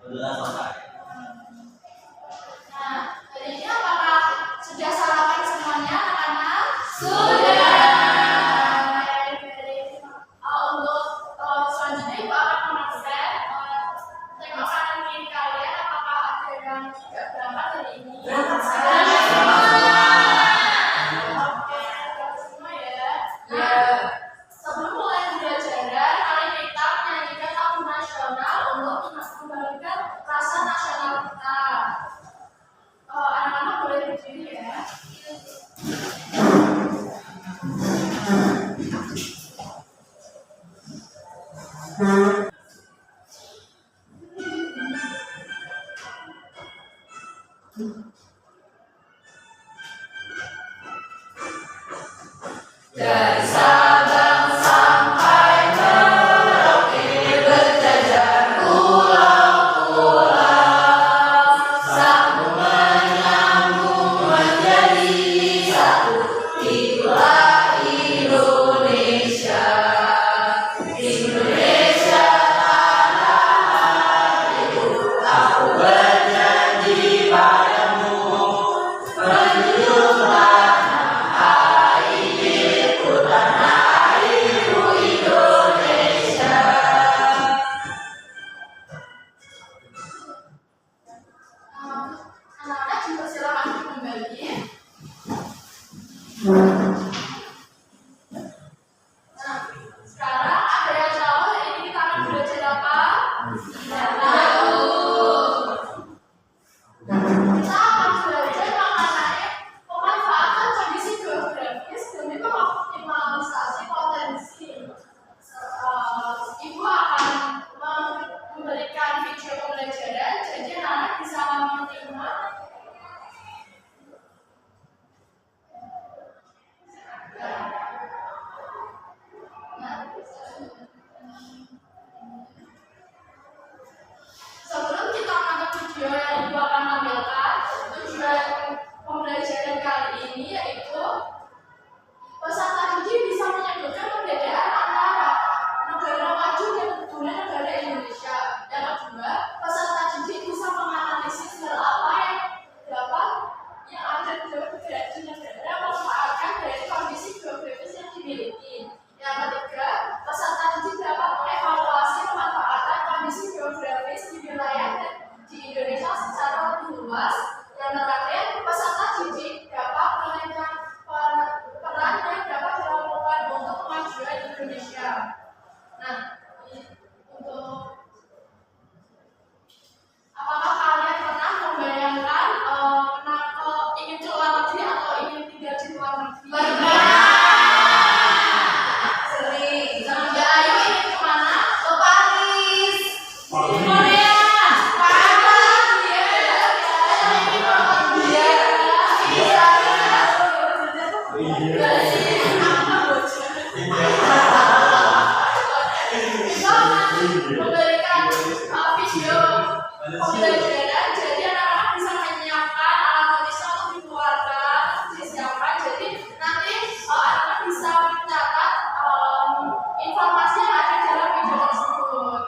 Udah selesai. Nah, hari ini apakah sudah sarapan semuanya anak-anak? Sudah. Untuk selanjutnya Ibu akan mengakses tengok kanan kiri kalian apakah ada yang tidak berangkat hari ini? Oke, semua ya. Nah, sebelum mulai pembelajaran, mari kita menyanyikan lagu nasional untuk mengembalikan rasa nasional kita. Anak-anak boleh berdiri ya. Dari Sabang sampai Merauke berjajar pulau-pulau, sambung menyambung menjadi satu. Itulah Indonesia. Indonesia tanah airku, aku berjanji padamu, menjunjung tanah airku, tanah airku Indonesia. Anak-anak dipersilakan kembali. Nah, sekarang ada yang tahu hari ini kita akan belajar apa? Tidak tahu. Kita akan belajar mengenai pemanfaatan kondisi geografis demi mengoptimalisasi potensi. Ibu akan memberikan video pembelajaran, jadi anak bisa menyimak. Sebelum kita menonton video yang Ibu akan tampilkan, tujuan pembelajaran kali ini yaitu peserta didik bisa menyebutkan perbedaan antara negara maju dan negara Indonesia. Yang kedua, peserta didik bisa menganalisis hal apa yang ada di negara memanfaatkan dari kondisi geografis yang dimiliki. Yang ketiga, peserta didik dapat mengevaluasi pemanfaatan kondisi geografis di wilayah dan di Indonesia secara lebih luas. Yang terakhir, peserta didik dapat memainkan peran yang dapat dilakukan untuk kemajuan Indonesia. Nah, untuk apakah kalian pernah membayangkan ingin ke luar negeri atau ingin tinggal di luar negeri? Sering. Ya, ayo ingin kemana? Ke Paris. Korea. Memberikan video pembelajaran, jadi anak-anak bisa menyiapkan alat tulisnya untuk dikeluarkan, disiapkan. Jadi nanti anak-anak bisa mencatat informasi yang ada dalam video tersebut.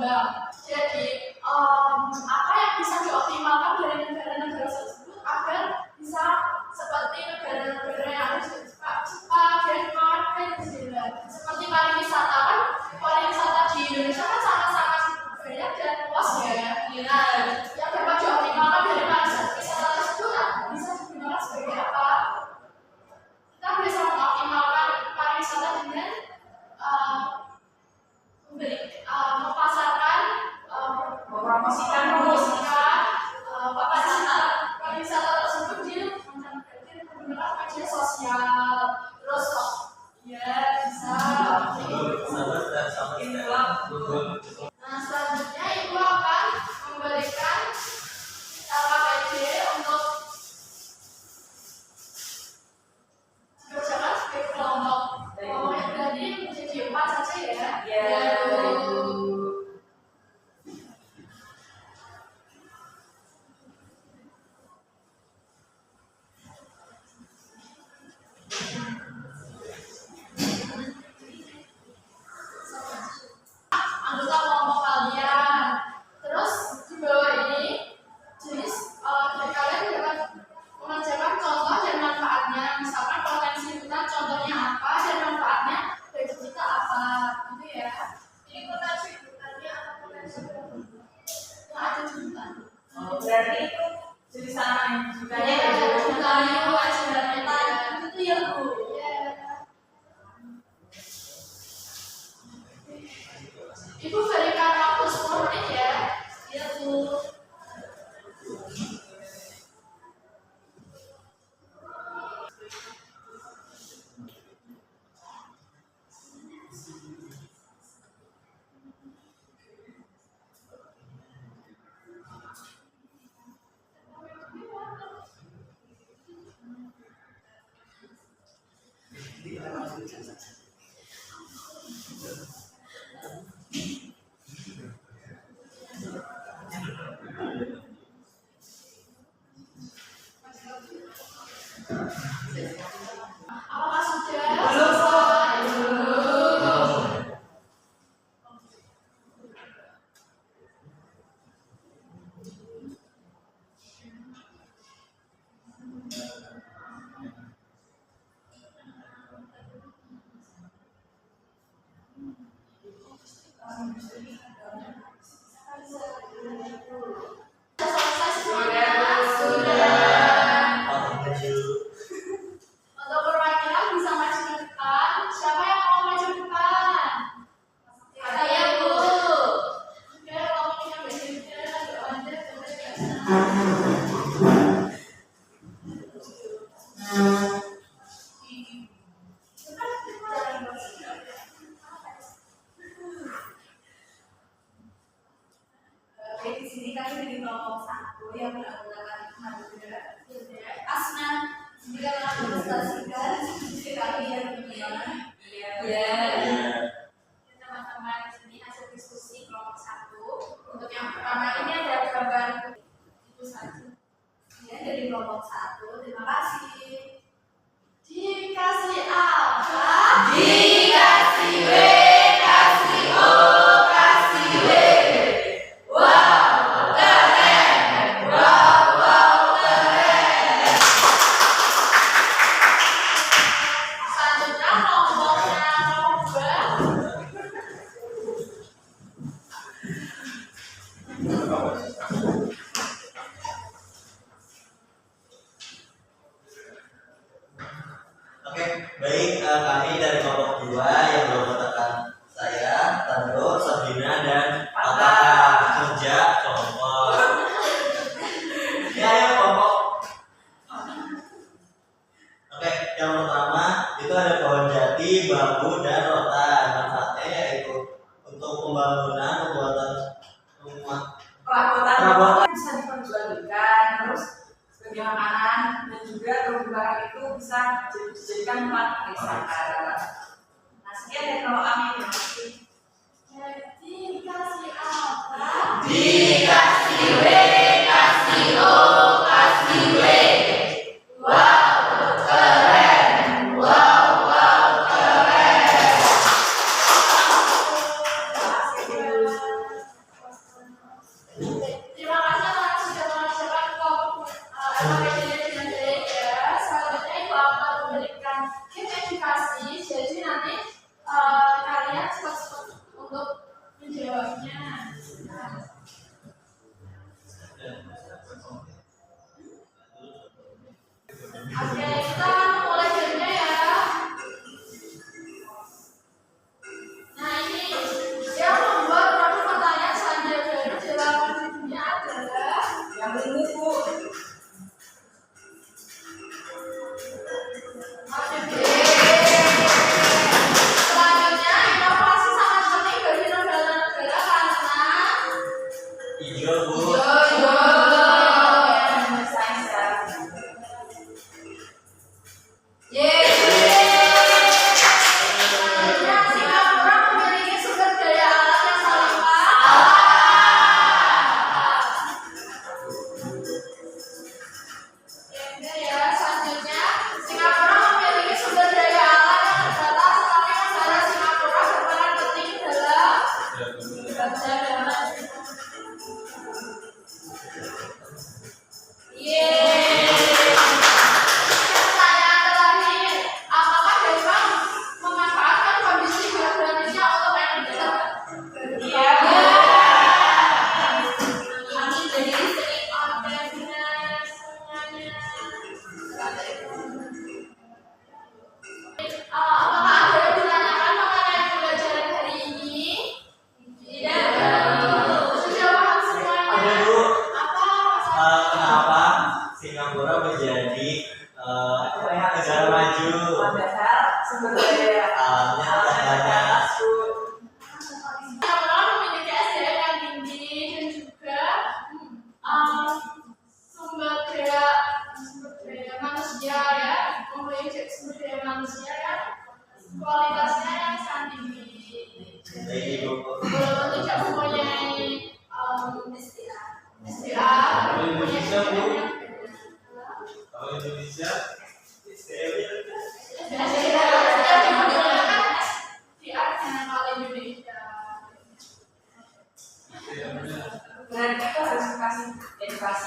berkembang. Jadi apa yang bisa dioptimalkan dari negara-negara tersebut agar bisa seperti negara-negara yang ada di Jepang, Denmark, dan New Zealand. Seperti pariwisata kan, pariwisata di Indonesia kan sangat-sangat banyak dan luas ya. Yang dapat dioptimalkan dari pariwisata tersebut bisa digunakan sebagai apa? Kita bisa mengoptimalkan pariwisata dengan mempasarkan, Mempromosikan pariwisata tersebut di menggunakan media sosial, terus ya bisa. Nah selanjutnya ibu akan memberikan LKPD untuk dikerjakan sebagai kelompok. Kelompoknya berarti menjadi 4 saja ya. Anggota kelompok kalian. Terus di bawah ini jenis dari kalian dapat mengerjakan contoh dan manfaatnya. Misalkan potensi hutan contohnya apa dan manfaatnya bagi kita apa, gitu ya. Ini potensi hutannya atau potensi yang ada di hutan. Berarti itu jenis tanaman hutannya Ya, hutannya itu ya Bu. Ibu berikan waktu 10 menit ya. Iya Bu. Apakah sudah? Selesai semuanya? Untuk perwakilan bisa maju ke depan. Siapa yang mau maju ke depan? Saya Bu. Oke, kalau punya bagian ada Oke, di sini kami dari kelompok 1 yang menggunakan asna. Jika telah demonstrasikan diskusi kami yang bagaimana? Iya. Teman-teman, di sini hasil diskusi kelompok 1. Untuk yang pertama ini ada gambar itu saja. Ya, dari kelompok 1. Terima kasih. dikasih apa? Dikasih W, kasih O, kasih W. Wow, keren. Wow, keren. Selanjutnya kelompoknya nomor 2. Oke, baik, kami dari kelompok 2 yang beranggotakan saya, Tando, Sabrina, dan Papa kerja kelompok. Ya, ayo kelompok. Oke, yang pertama itu ada pohon jati, bambu, dan rotan. Manfaatnya yaitu untuk pembangunan, pembuatan rumah. Perabotan bisa diperjualbelikan, terus sebagai makanan, dan juga terumbu karang itu bisa dijadikan tempat wisata. Nah, sekian dari kelompok kami. Terima kasih. Jadi dikasih apa? Dikasih W, kasih O, kasih W. Wow, keren. Wow, keren.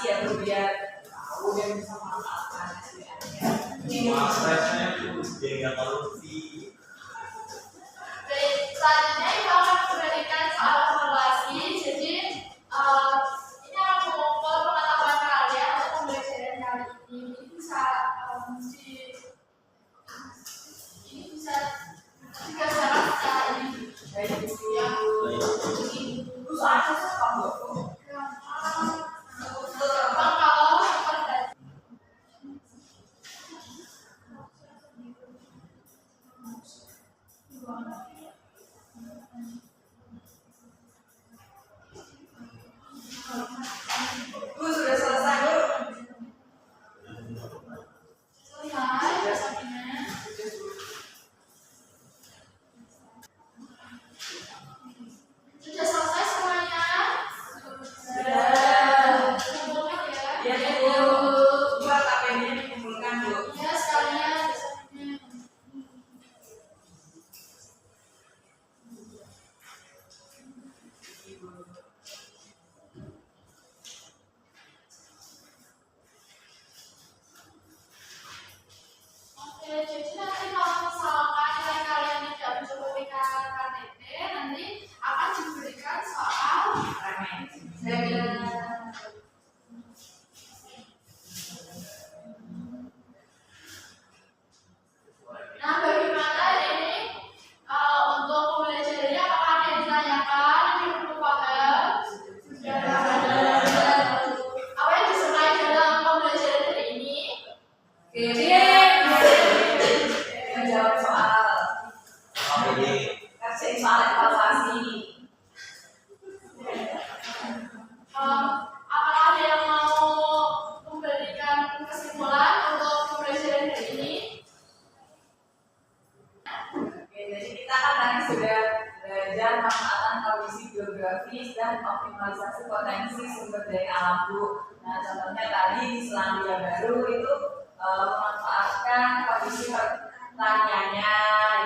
ya Bu, biar tahu dan bisa memanfaatkan SDM-nya. Stresnya itu biar nggak korupsi. Baik, selanjutnya kita akan memberikan soal evaluasi. Jadi ini akan mengukur pengetahuan kalian untuk pembelajaran kali ini. Ini bisa ini bisa dikerjakan secara individu. Baik Bu. Ya. Bu, soalnya apa Bu? Gampang kalau terjadi. Bu, sudah selesai Bu? Selesai bersaminya. Sudah selesai semuanya? Sudah. Kumpulkan ya. Ya Bu, buat KP-nya dikumpulkan Bu. Ya, sekalian bersaminya. Oke, jadi nanti kalau misalkan nilai kalian tidak mencukupi KTP, nanti akan diberikan soal Remen. Nah, bagaimana ini untuk pembelajarannya? Apakah ada yang ditanyakan? Yang perlu paham? Sudah ada. Apa yang disertai dalam pembelajaran hari ini? Menjawab soal, Oke. kerjain soal evaluasi. Apakah ada yang mau memberikan kesimpulan untuk pembelajaran hari ini? Oke, jadi kita kan tadi sudah belajar pemanfaatan kondisi geografis dan optimalisasi potensi sumber daya alam Bu. Nah, contohnya tadi di Selandia Baru itu memanfaatkan kondisi pertaniannya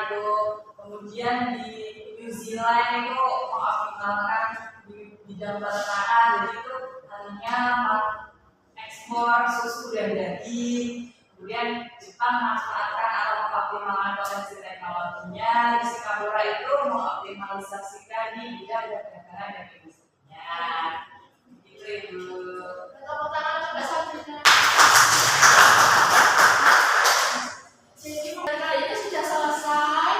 itu, kemudian di New Zealand itu mengoptimalkan di bidang peternakan, jadi itu hanya ekspor susu dan daging. Kemudian Jepang memanfaatkan atau mengoptimalkan potensi teknologinya. Di Singapura itu mengoptimalisasikan di bidang perdagangan dan industrinya. Gitu Ibu. Tepuk tangan untuk Mbak Sabrina. Jadi pembelajaran kali ini sudah selesai.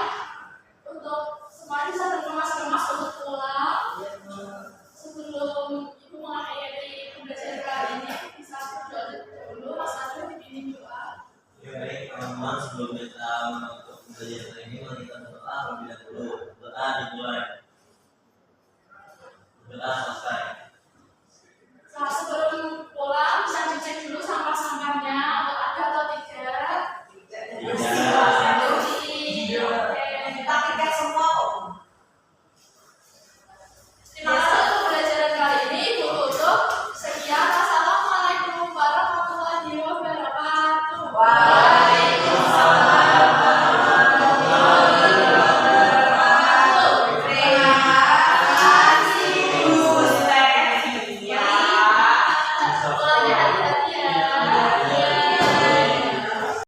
Untuk semuanya bisa terkemas-kemas untuk pulang. Sebelum Ibu mengakhiri pembelajaran kali ini, bisa berdoa dulu. Mas Adu dipimpin doa. Ya baik teman-teman, sebelum kita menutup pembelajaran ini, mari kita berdoa terlebih dahulu. Doa dimulai.